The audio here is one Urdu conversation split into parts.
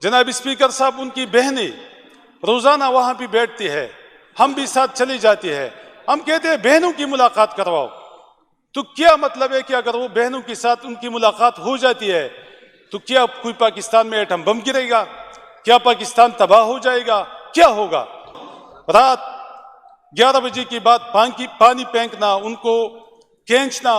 جناب اسپیکر صاحب، ان کی بہنیں روزانہ وہاں بھی بیٹھتی ہے، ہم بھی ساتھ چلی جاتی ہے، ہم کہتے ہیں بہنوں کی ملاقات کرواؤ۔ تو کیا مطلب ہے کہ اگر وہ بہنوں کے ساتھ ان کی ملاقات ہو جاتی ہے تو کیا کوئی پاکستان میں ایٹم بم گرے گا؟ کیا پاکستان تباہ ہو جائے گا؟ کیا ہوگا؟ رات 11 بجے کے بعد پانی پھینکنا، ان کو کھینچنا،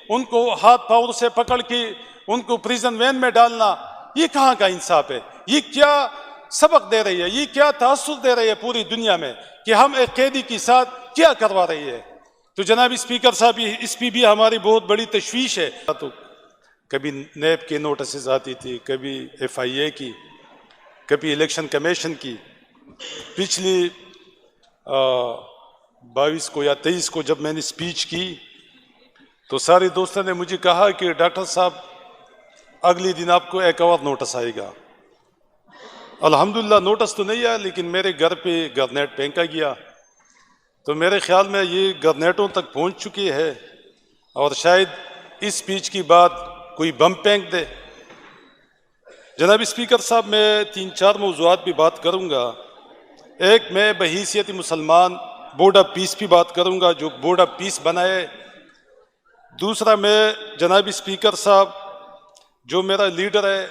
ان کو ہاتھ پاؤں سے پکڑ کے ان کو پریزن وین میں ڈالنا، یہ کہاں کا انصاف ہے؟ یہ کیا سبق دے رہی ہے؟ یہ کیا تاثر دے رہی ہے پوری دنیا میں کہ ہم ایک قیدی کے ساتھ کیا کروا رہی ہے؟ تو جناب اسپیکر صاحب، اس پہ بھی ہماری بہت بڑی تشویش ہے۔ تو کبھی نیب کے نوٹسز آتی تھی، کبھی FIA کی، کبھی الیکشن کمیشن کی۔ پچھلی 22 کو یا 23 کو جب میں نے سپیچ کی تو سارے دوستوں نے مجھے کہا کہ ڈاکٹر صاحب اگلی دن آپ کو ایک اور نوٹس آئے گا۔ الحمدللہ نوٹس تو نہیں آیا، لیکن میرے گھر پہ گرنیٹ پھینکا گیا، تو میرے خیال میں یہ گرنیٹوں تک پہنچ چکی ہے اور شاید اس سپیچ کی بعد کوئی بم پھینک دے۔ جناب اسپیکر صاحب، میں 3-4 موضوعات پہ بات کروں گا۔ ایک، میں بحیثیت مسلمان بورڈ آف پیس پہ بات کروں گا، جو بورڈ آف پیس بنائے۔ دوسرا، میں جناب اسپیکر صاحب جو میرا لیڈر ہے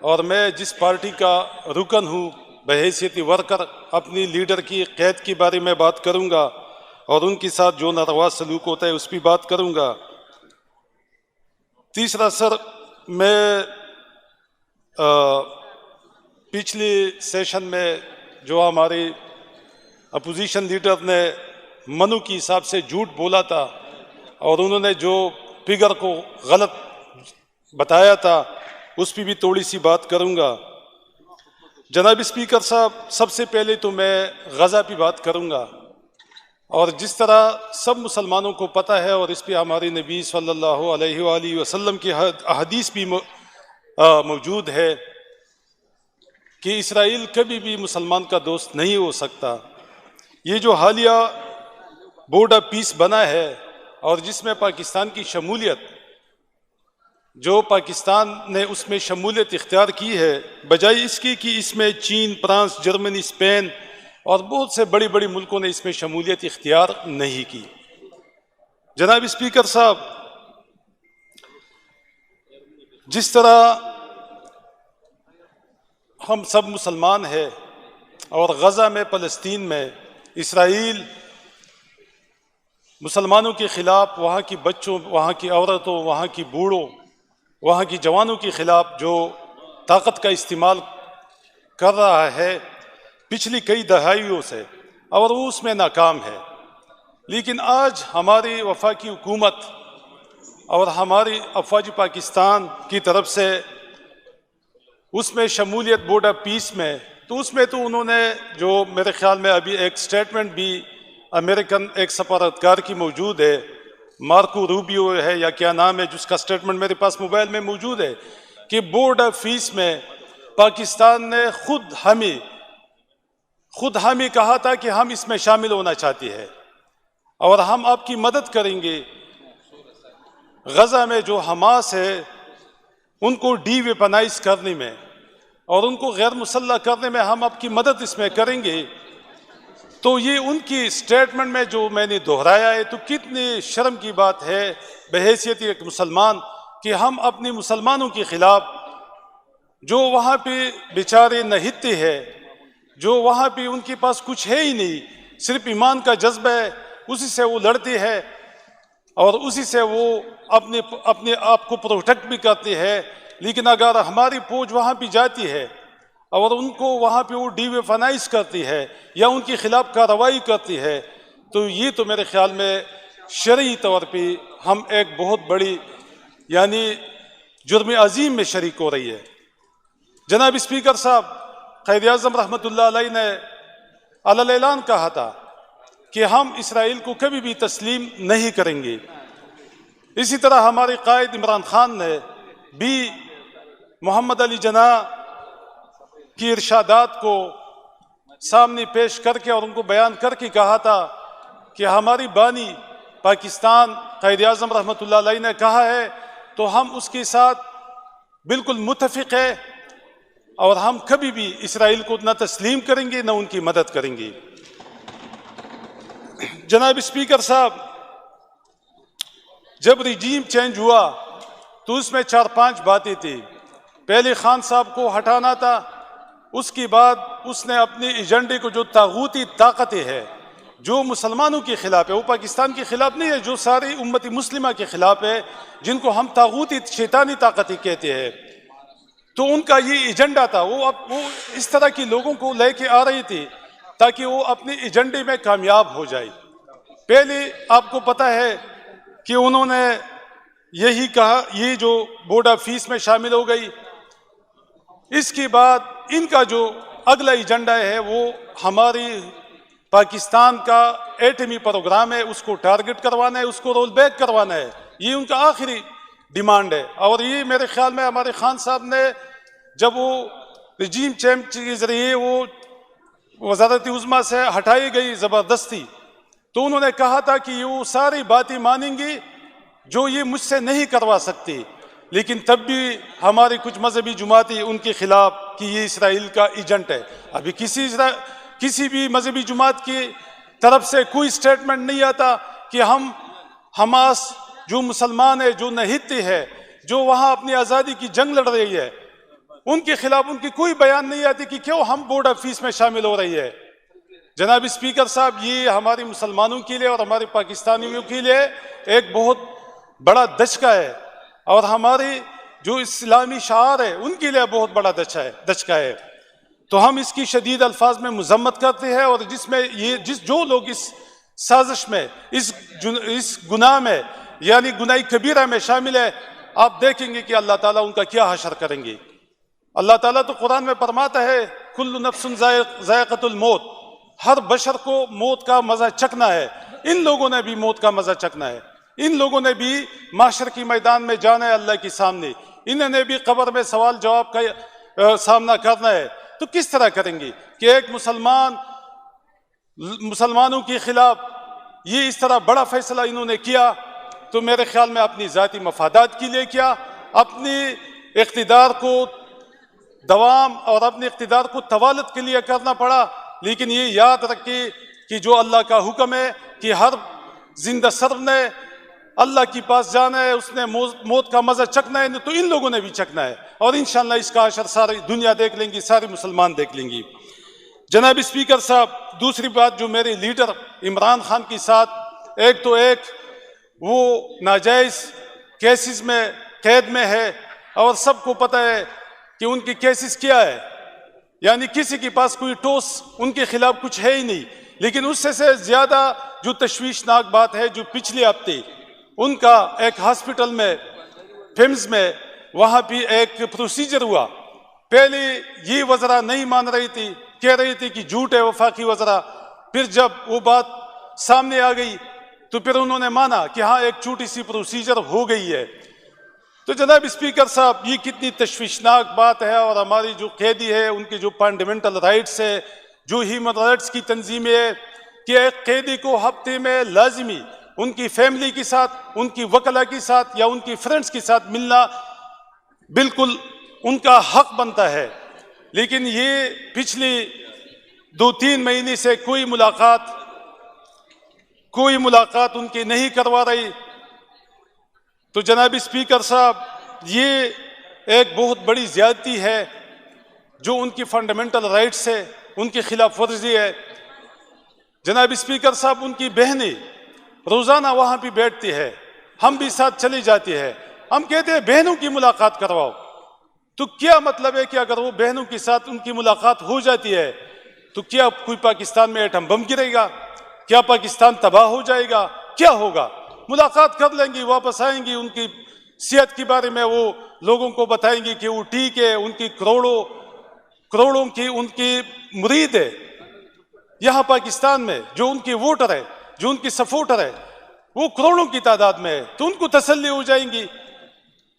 اور میں جس پارٹی کا رکن ہوں بحیثیت ورکر، اپنی لیڈر کی قید کے بارے میں بات کروں گا اور ان کے ساتھ جو ناروا سلوک ہوتا ہے اس پہ بات کروں گا۔ تیسرا سر، میں پچھلے سیشن میں جو ہمارے اپوزیشن لیڈر نے منو کے حساب سے جھوٹ بولا تھا اور انہوں نے جو فگر کو غلط بتایا تھا اس پہ بھی تھوڑی سی بات کروں گا۔ جناب اسپیکر صاحب، سب سے پہلے تو میں غزہ پہ بات کروں گا، اور جس طرح سب مسلمانوں کو پتہ ہے اور اس پہ ہمارے نبی صلی اللہ علیہ وآلہ وسلم کی احادیث بھی موجود ہے کہ اسرائیل کبھی بھی مسلمان کا دوست نہیں ہو سکتا۔ یہ جو حالیہ بورڈ آف پیس بنا ہے اور جس میں پاکستان کی شمولیت، جو پاکستان نے اس میں شمولیت اختیار کی ہے، بجائے اس کی کہ اس میں چین، فرانس، جرمنی، اسپین اور بہت سے بڑی بڑی ملکوں نے اس میں شمولیت اختیار نہیں کی۔ جناب اسپیکر صاحب، جس طرح ہم سب مسلمان ہیں اور غزہ میں، فلسطین میں اسرائیل مسلمانوں کے خلاف، وہاں کی بچوں، وہاں کی عورتوں، وہاں کی بوڑھوں، وہاں کی جوانوں کے خلاف جو طاقت کا استعمال کر رہا ہے پچھلی کئی دہائیوں سے، اور وہ اس میں ناکام ہے۔ لیکن آج ہماری وفاقی حکومت اور ہماری افواج پاکستان کی طرف سے اس میں شمولیت بورڈ آف پیس میں، تو اس میں تو انہوں نے جو میرے خیال میں ابھی ایک سٹیٹمنٹ بھی امریکن ایک سفارتکار کی موجود ہے، مارکو روبیو ہے یا کیا نام ہے، جس کا سٹیٹمنٹ میرے پاس موبائل میں موجود ہے، کہ بورڈ آف پیس میں پاکستان نے خود ہمیں کہا تھا کہ ہم اس میں شامل ہونا چاہتی ہے اور ہم آپ کی مدد کریں گے۔ غزہ میں جو حماس ہے ان کو ڈی ویپنائز کرنے میں اور ان کو غیر مسلح کرنے میں ہم آپ کی مدد اس میں کریں گے۔ تو یہ ان کی سٹیٹمنٹ میں جو میں نے دہرایا ہے، تو کتنی شرم کی بات ہے بحیثیت ایک مسلمان کہ ہم اپنے مسلمانوں کے خلاف، جو وہاں پہ بیچارے نہتے ہیں، جو وہاں پہ ان کے پاس کچھ ہے ہی نہیں، صرف ایمان کا جذبہ ہے، اسی سے وہ لڑتے ہیں اور اسی سے وہ اپنے آپ کو پروٹیکٹ بھی کرتے ہیں۔ لیکن اگر ہماری فوج وہاں پہ جاتی ہے اور ان کو وہاں پہ وہ ڈی ویپنائز کرتی ہے یا ان کے خلاف کارروائی کرتی ہے، تو یہ تو میرے خیال میں شرعی طور پہ ہم ایک بہت بڑی یعنی جرم عظیم میں شریک ہو رہی ہے۔ جناب اسپیکر صاحب، قائد اعظم رحمۃ اللہ علیہ نے علی اعلان کہا تھا کہ ہم اسرائیل کو کبھی بھی تسلیم نہیں کریں گے۔ اسی طرح ہمارے قائد عمران خان نے بھی محمد علی جناح کی ارشادات کو سامنے پیش کر کے اور ان کو بیان کر کے کہا تھا کہ ہماری بانی پاکستان قائد اعظم رحمۃ اللہ علیہ نے کہا ہے تو ہم اس کے ساتھ بالکل متفق ہے۔ اور ہم کبھی بھی اسرائیل کو نہ تسلیم کریں گے نہ ان کی مدد کریں گے۔ جناب اسپیکر صاحب، جب رجیم چینج ہوا تو اس میں 4-5 باتیں تھیں۔ پہلے خان صاحب کو ہٹانا تھا، اس کے بعد اس نے اپنے ایجنڈے کو جو طاغوتی طاقتیں ہے جو مسلمانوں کے خلاف ہے، وہ پاکستان کے خلاف نہیں ہے، جو ساری امت مسلمہ کے خلاف ہے، جن کو ہم طاغوتی شیطانی طاقتیں کہتے ہیں، تو ان کا یہ ایجنڈا تھا۔ وہ اس طرح کے لوگوں کو لے کے آ رہی تھی تاکہ وہ اپنے ایجنڈے میں کامیاب ہو جائے۔ پہلے آپ کو پتہ ہے کہ انہوں نے یہی کہا، یہ جو بورڈ آف پیس میں شامل ہو گئی۔ اس کے بعد ان کا جو اگلا ایجنڈا ہے وہ ہماری پاکستان کا ایٹمی پروگرام ہے، اس کو ٹارگٹ کروانا ہے، اس کو رول بیک کروانا ہے، یہ ان کا آخری ڈیمانڈ ہے۔ اور یہ میرے خیال میں ہمارے خان صاحب نے جب وہ رجیم چینج کے ذریعے وہ وزارت عظمیٰ سے ہٹائی گئی زبردستی، تو انہوں نے کہا تھا کہ وہ ساری باتیں مانیں گی جو یہ مجھ سے نہیں کروا سکتی، لیکن تب بھی ہماری کچھ مذہبی جماعتیں ان کے خلاف کہ یہ اسرائیل کا ایجنٹ ہے۔ ابھی کسی بھی مذہبی جماعت کی طرف سے کوئی سٹیٹمنٹ نہیں آتا کہ ہم حماس جو مسلمان ہے، جو نہتے ہے، جو وہاں اپنی آزادی کی جنگ لڑ رہی ہے، ان کے خلاف ان کی کوئی بیان نہیں آتی کہ کیوں ہم بورڈ آف پیس میں شامل ہو رہی ہے۔ جناب اسپیکر صاحب، یہ ہمارے مسلمانوں کے لیے اور ہمارے پاکستانیوں کے لیے ایک بہت بڑا دھچکا ہے، اور ہماری جو اسلامی شعار ہے ان کے لیے بہت بڑا دھچکا ہے۔ تو ہم اس کی شدید الفاظ میں مذمت کرتے ہیں، اور جو لوگ اس سازش میں، اس گناہ میں یعنی گناہ کبیرہ میں شامل ہے، آپ دیکھیں گے کہ اللہ تعالیٰ ان کا کیا حشر کریں گے۔ اللہ تعالیٰ تو قرآن میں فرماتا ہے کل نفس ذائقۃ الموت، ہر بشر کو موت کا مزہ چکھنا ہے۔ ان لوگوں نے بھی موت کا مزہ چکھنا ہے، ان لوگوں نے بھی معاشر کی میدان میں جانا ہے اللہ کے سامنے، انہوں نے بھی قبر میں سوال جواب کا سامنا کرنا ہے۔ تو کس طرح کریں گے کہ ایک مسلمانوں کے خلاف یہ اس طرح بڑا فیصلہ انہوں نے کیا؟ تو میرے خیال میں اپنی ذاتی مفادات کے لیے کیا، اپنی اقتدار کو دوام اور اپنے اقتدار کو طوالت کے لیے کرنا پڑا۔ لیکن یہ یاد رکھیں کہ جو اللہ کا حکم ہے کہ ہر زندہ سر نے اللہ کے پاس جانا ہے، اس نے موت کا مزہ چکھنا ہے، تو ان لوگوں نے بھی چکھنا ہے، اور انشاءاللہ اس کا اثر ساری دنیا دیکھ لیں گی، سارے مسلمان دیکھ لیں گی۔ جناب اسپیکر صاحب، دوسری بات جو میرے لیڈر عمران خان کے ساتھ ایک وہ ناجائز کیسز میں قید میں ہے، اور سب کو پتہ ہے کہ ان کی کیسز کیا ہے، یعنی کسی کے پاس کوئی ٹوس ان کے خلاف کچھ ہے ہی نہیں۔ لیکن اس سے زیادہ جو تشویشناک بات ہے، جو پچھلے ہفتے ان کا ایک ہاسپٹل میں فیمز میں وہاں بھی ایک پروسیجر ہوا۔ پہلے یہ وزراء نہیں مان رہی تھی، کہہ رہی تھی کہ جھوٹ ہے وفاقی وزراء، پھر جب وہ بات سامنے آ گئی تو پھر انہوں نے مانا کہ ہاں ایک چھوٹی سی پروسیجر ہو گئی ہے۔ تو جناب اسپیکر صاحب، یہ کتنی تشویشناک بات ہے، اور ہماری جو قیدی ہے ان کے جو فنڈامنٹل رائٹس ہے، جو ہیومن رائٹس کی تنظیمیں ہے کہ ایک قیدی کو ہفتے میں لازمی ان کی فیملی کے ساتھ، ان کی وکلا کے ساتھ یا ان کی فرینڈز کے ساتھ ملنا بالکل ان کا حق بنتا ہے۔ لیکن یہ پچھلی 2-3 مہینے سے کوئی ملاقات ان کی نہیں کروا رہی۔ تو جناب اسپیکر صاحب، یہ ایک بہت بڑی زیادتی ہے جو ان کی فنڈامنٹل رائٹس ہے، ان کی خلاف ورزی ہے۔ جناب اسپیکر صاحب، ان کی بہنیں روزانہ وہاں بھی بیٹھتی ہے، ہم بھی ساتھ چلی جاتی ہے، ہم کہتے ہیں بہنوں کی ملاقات کرواؤ۔ تو کیا مطلب ہے کہ اگر وہ بہنوں کے ساتھ ان کی ملاقات ہو جاتی ہے تو کیا کوئی پاکستان میں ایٹم بم گرے گا؟ کیا پاکستان تباہ ہو جائے گا؟ کیا ہوگا؟ ملاقات کر لیں گی، واپس آئیں گی، ان کی صحت کے بارے میں وہ لوگوں کو بتائیں گی کہ وہ ٹھیک ہے، ان کی کروڑوں کی ان کی مرید ہے یہاں پاکستان میں، جو ان کے ووٹر ہے، جو ان کی سپورٹر ہے، وہ کروڑوں کی تعداد میں ہے، تو ان کو تسلی ہو جائیں گی۔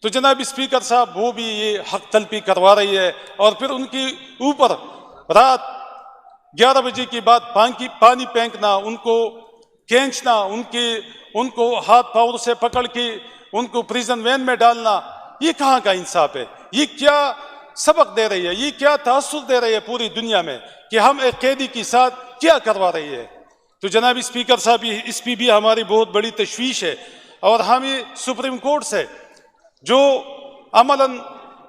تو جناب اسپیکر صاحب، وہ بھی یہ حق تلفی کروا رہی ہے، اور پھر ان کے اوپر رات 11 بجے کے بعد پانی پھینکنا، ان کو کھینچنا، ان کو ہاتھ پاؤں سے پکڑ کے ان کو پریزن وین میں ڈالنا، یہ کہاں کا انصاف ہے؟ یہ کیا سبق دے رہی ہے، یہ کیا تاثر دے رہی ہے پوری دنیا میں کہ ہم ایک قیدی کے ساتھ کیا کروا رہی ہے۔ تو جناب اسپیکر صاحب، اس پہ بھی ہماری بہت بڑی تشویش ہے، اور ہم یہ سپریم کورٹ سے جو عملاً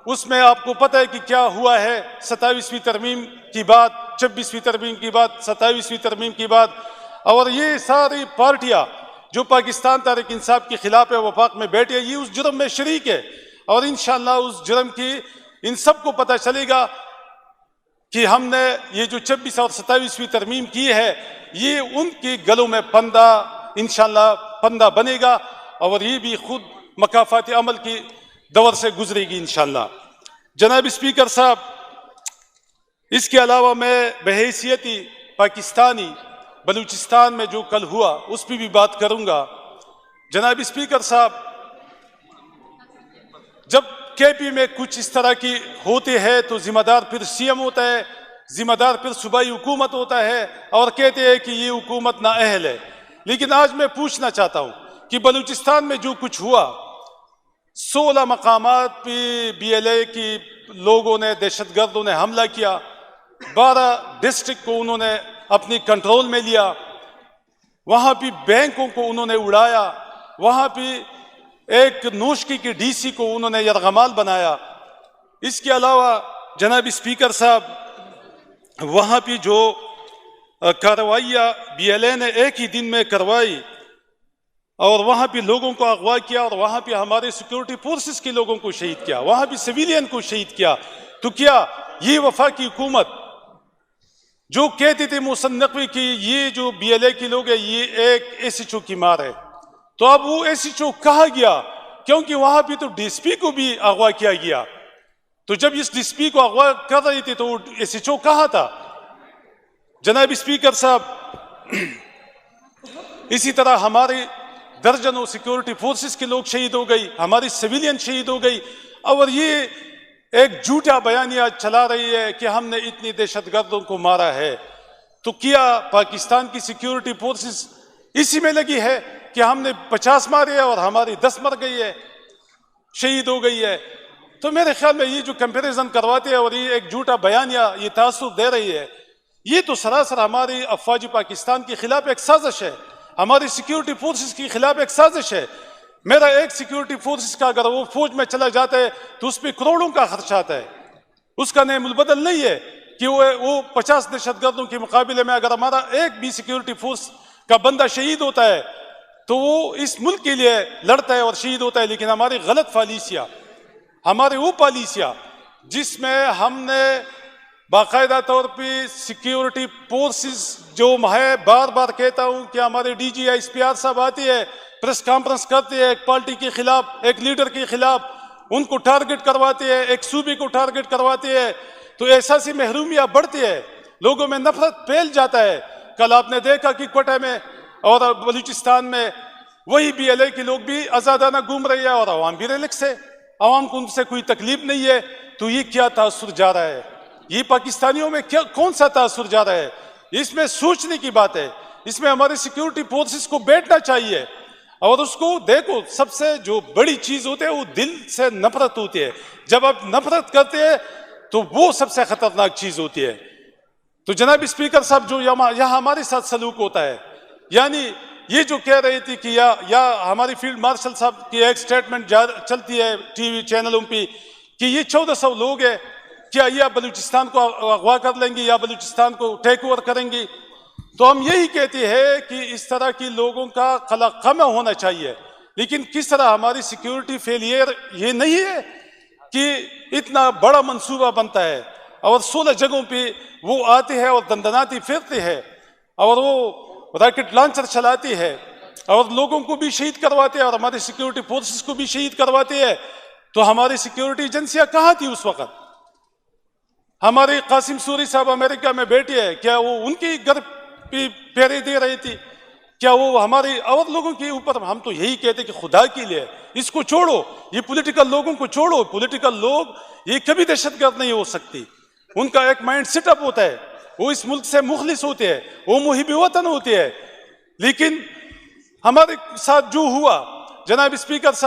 اس میں آپ کو پتہ ہے کہ کیا ہوا ہے، 27ویں ترمیم کی بات، 26ویں ترمیم کی بات، 27ویں ترمیم کی بات، اور یہ ساری پارٹیاں جو پاکستان تحریک انصاف کے خلاف ہے، وفاق میں بیٹھی ہے، یہ اس جرم میں شریک ہے، اور انشاءاللہ اس جرم کی ان سب کو پتہ چلے گا کہ ہم نے یہ جو 26 اور 27ویں ترمیم کی ہے، یہ ان کے گلوں میں پندہ انشاءاللہ پندہ بنے گا، اور یہ بھی خود مکافات عمل کی دور سے گزرے گی انشاءاللہ۔ جناب اسپیکر صاحب، اس کے علاوہ میں بحیثیتی پاکستانی بلوچستان میں جو کل ہوا اس پہ بھی بات کروں گا۔ جناب اسپیکر صاحب، جب کے پی میں کچھ اس طرح کی ہوتے ہیں تو ذمہ دار پھر سی ایم ہوتا ہے، ذمہ دار پھر صوبائی حکومت ہوتا ہے، اور کہتے ہیں کہ یہ حکومت نااہل ہے۔ لیکن آج میں پوچھنا چاہتا ہوں کہ بلوچستان میں جو کچھ ہوا، 16 مقامات پہ بی ایل اے کی لوگوں نے، دہشت گردوں نے حملہ کیا، 12 ڈسٹرکٹ کو انہوں نے اپنی کنٹرول میں لیا، وہاں پہ بینکوں کو انہوں نے اڑایا، وہاں پہ ایک نوشکی کی ڈی سی کو انہوں نے یرغمال بنایا۔ اس کے علاوہ جناب اسپیکر صاحب، وہاں پہ جو کارروائیاں بی ایل اے نے ایک ہی دن میں کروائی، اور وہاں پہ لوگوں کو اغوا کیا، اور وہاں پہ ہمارے سیکیورٹی فورسز کے لوگوں کو شہید کیا، وہاں پہ سویلین کو شہید کیا، تو کیا یہ وفاقی حکومت جو کہتے تھے محسن نقوی کی یہ جو بی ایل اے کے لوگ ہیں یہ ایک ایس ایچ او کی مار ہے، تو اب وہ ایس ایچ او کہاں گیا؟ کیونکہ وہاں پہ تو ڈی ایس پی کو بھی اغوا کیا گیا، تو جب اس ڈی ایس پی کو اغوا کر رہی تھی تو ایس ایچ او کہاں تھا؟ جناب اسپیکر صاحب، اسی طرح ہمارے درجنوں سیکیورٹی فورسز کے لوگ شہید ہو گئی، ہماری سویلین شہید ہو گئی، اور یہ ایک جھوٹا بیانیہ چلا رہی ہے کہ ہم نے اتنی دہشت گردوں کو مارا ہے۔ تو کیا پاکستان کی سیکیورٹی فورسز اسی میں لگی ہے کہ ہم نے 50 مارے ہیں اور ہماری 10 مر گئی ہے، شہید ہو گئی ہے؟ تو میرے خیال میں یہ جو کمپیریزن کرواتے ہیں اور یہ ایک جھوٹا بیانیہ یہ تاثر دے رہی ہے، یہ تو سراسر ہماری افواج پاکستان کے خلاف ایک سازش ہے، ہماری سیکیورٹی فورسز کے خلاف ایک سازش ہے۔ میرا ایک سیکیورٹی فورسز کا اگر وہ فوج میں چلا جاتا ہے تو اس پہ کروڑوں کا خرچ آتا ہے، اس کا نعم البدل نہیں ہے کہ وہ 50 دہشت گردوں کے مقابلے میں اگر ہمارا ایک بھی سیکیورٹی فورس کا بندہ شہید ہوتا ہے تو وہ اس ملک کے لیے لڑتا ہے اور شہید ہوتا ہے۔ لیکن ہماری غلط پالیسیاں، ہماری وہ پالیسیاں جس میں ہم نے باقاعدہ طور پہ سیکیورٹی فورسز جو ہے، بار بار کہتا ہوں کہ ہمارے D G S P R صاحب آتی ہے، پریس کانفرنس کرتے ہیں، ایک پارٹی کے خلاف، ایک لیڈر کے خلاف ان کو ٹارگٹ کرواتے ہیں، ایک صوبے کو ٹارگٹ کرواتے ہیں، تو احساسی محرومیت بڑھتی ہے، لوگوں میں نفرت پھیل جاتا ہے۔ کل آپ نے دیکھا کہ کوٹہ میں اور بلوچستان میں وہی بی ایل اے کے لوگ بھی آزادانہ گھوم رہے ہیں اور عوام بھی ریلیکس ہے، عوام کو ان سے کوئی تکلیف نہیں ہے۔ تو یہ کیا تاثر جا رہا ہے؟ یہ پاکستانیوں میں کون سا تاثر جا رہا ہے؟ اس میں سوچنے کی بات ہے، اس میں ہمارے سیکیورٹی فورسز کو بیٹھنا چاہیے، اور اس کو دیکھو، سب سے جو بڑی چیز ہوتی ہے وہ دل سے نفرت ہوتی ہے۔ جب آپ نفرت کرتے ہیں تو وہ سب سے خطرناک چیز ہوتی ہے۔ تو جناب اسپیکر صاحب، جو یہاں ہمارے ساتھ سلوک ہوتا ہے، یعنی یہ جو کہہ رہی تھی کہ یا ہماری فیلڈ مارشل صاحب کی ایک سٹیٹمنٹ چلتی ہے ٹی وی چینلوں پہ کہ یہ 1400 لوگ ہیں، کیا یہ بلوچستان کو اغوا کر لیں گے یا بلوچستان کو ٹیک اوور کریں گے؟ تو ہم یہی کہتے ہیں کہ اس طرح کی لوگوں کا قلق ہونا چاہیے، لیکن کس طرح ہماری سیکیورٹی فیلئر یہ نہیں ہے کہ اتنا بڑا منصوبہ بنتا ہے اور 16 جگہوں پہ وہ آتے ہیں اور دندناتی پھرتے ہیں اور وہ راکٹ لانچر چلاتے ہیں اور لوگوں کو بھی شہید کرواتے ہیں اور ہمارے سیکیورٹی فورسز کو بھی شہید کرواتے ہیں۔ تو ہماری سیکیورٹی ایجنسیاں کہاں تھی اس وقت؟ ہمارے قاسم سوری صاحب امریکہ میں بیٹھے ہیں، کیا وہ ان کی گھر پہ پہرے دے رہی تھی؟ کیا وہ ہمارے اور لوگوں کے اوپر؟ ہم تو یہی کہتے کہ خدا کے لیے اس کو چھوڑو، یہ پولیٹیکل لوگوں کو چھوڑو۔ پولیٹیکل لوگ یہ کبھی دہشت گرد نہیں ہو سکتی، ان کا ایک مائنڈ سیٹ اپ ہوتا ہے، وہ اس ملک سے مخلص ہوتے ہیں، وہ محب وطن ہوتے ہیں۔ لیکن ہمارے ساتھ جو ہوا، جناب اسپیکر صاحب،